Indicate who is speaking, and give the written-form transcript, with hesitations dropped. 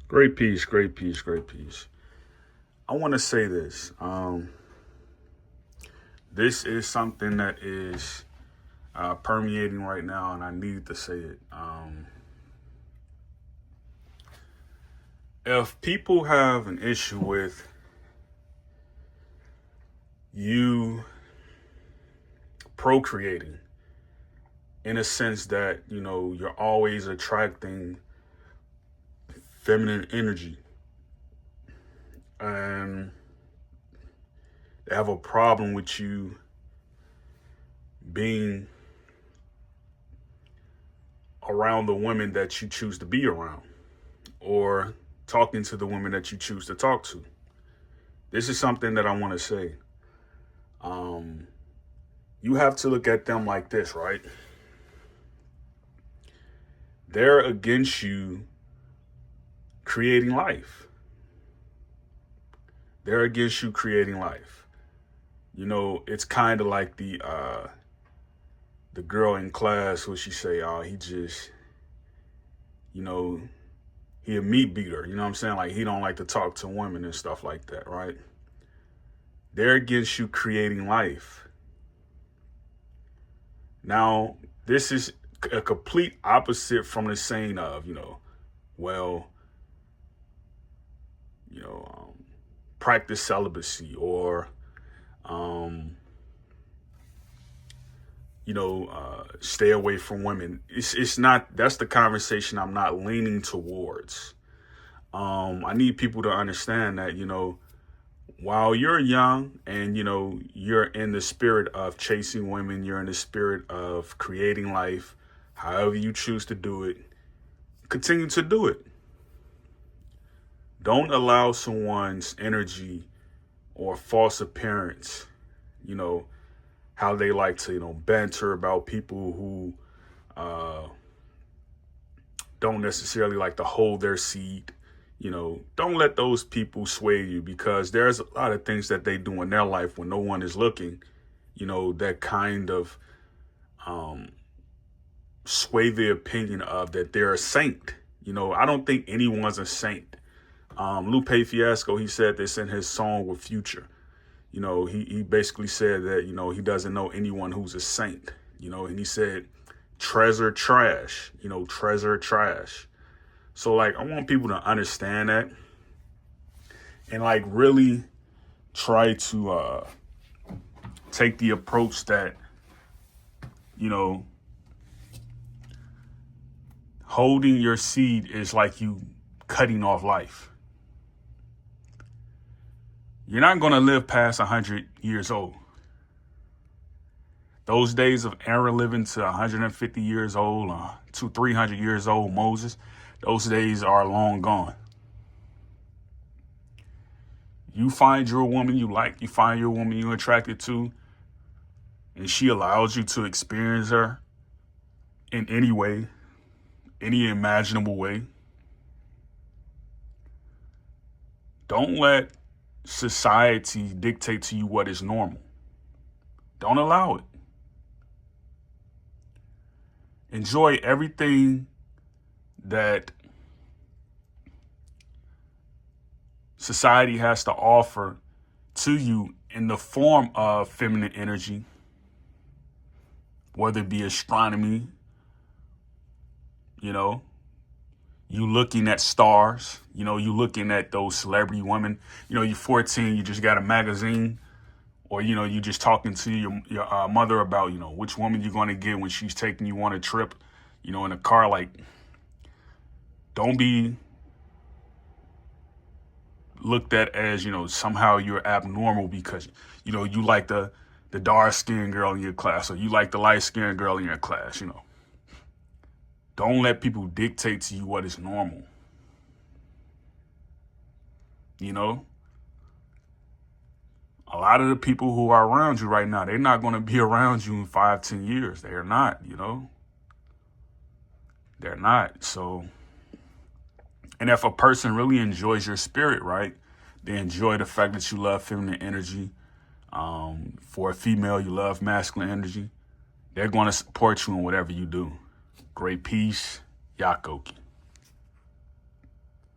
Speaker 1: Great piece, great piece, great piece. I want to say this. This is something that is permeating right now, and I need to say it. If people have an issue with you procreating, in a sense that, you're always attracting feminine energy, and they have a problem with you being around the women that you choose to be around, or talking to the women that you choose to talk to. This is something that I want to say. You have to look at them like this, right? They're against you creating life. They're against you creating life. It's kind of like the girl in class where she say, "Oh, he just, he a meat beater." You know what I'm saying? Like, he don't like to talk to women and stuff like that, right? They're against you creating life. Now, this is a complete opposite from the saying of, well, practice celibacy, or, stay away from women. It's not, that's the conversation I'm not leaning towards. I need people to understand that, while you're young and, you're in the spirit of chasing women, you're in the spirit of creating life, however you choose to do it, continue to do it. Don't allow someone's energy or false appearance, how they like to, banter about people who don't necessarily like to hold their seat. Don't let those people sway you, because there's a lot of things that they do in their life when no one is looking, that kind of sway the opinion of that they're a saint. I don't think anyone's a saint. Lupe Fiasco, he said this in his song with Future. He basically said that, he doesn't know anyone who's a saint, and he said, treasure trash, treasure trash. So, like, I want people to understand that and, like, really try to take the approach that, holding your seed is like you cutting off life. You're not going to live past 100 years old. Those days of Aaron living to 150 years old, to 300 years old, Moses, those days are long gone. You find your woman you like, you find your woman you're attracted to, and she allows you to experience her in any way, any imaginable way. Don't let society dictate to you what is normal. Don't allow it. Enjoy everything that society has to offer to you in the form of feminine energy, whether it be astronomy, you looking at stars, you looking at those celebrity women, you're 14, you just got a magazine, or, you just talking to your mother about, which woman you're going to get when she's taking you on a trip, in a car. Like, don't be looked at as, somehow you're abnormal because, you like the dark-skinned girl in your class, or you like the light-skinned girl in your class, Don't let people dictate to you what is normal. A lot of the people who are around you right now, they're not going to be around you in 5-10 years. They are not, They're not. So, and if a person really enjoys your spirit, right, they enjoy the fact that you love feminine energy. For a female, you love masculine energy. They're going to support you in whatever you do. Great peace, Yakoki.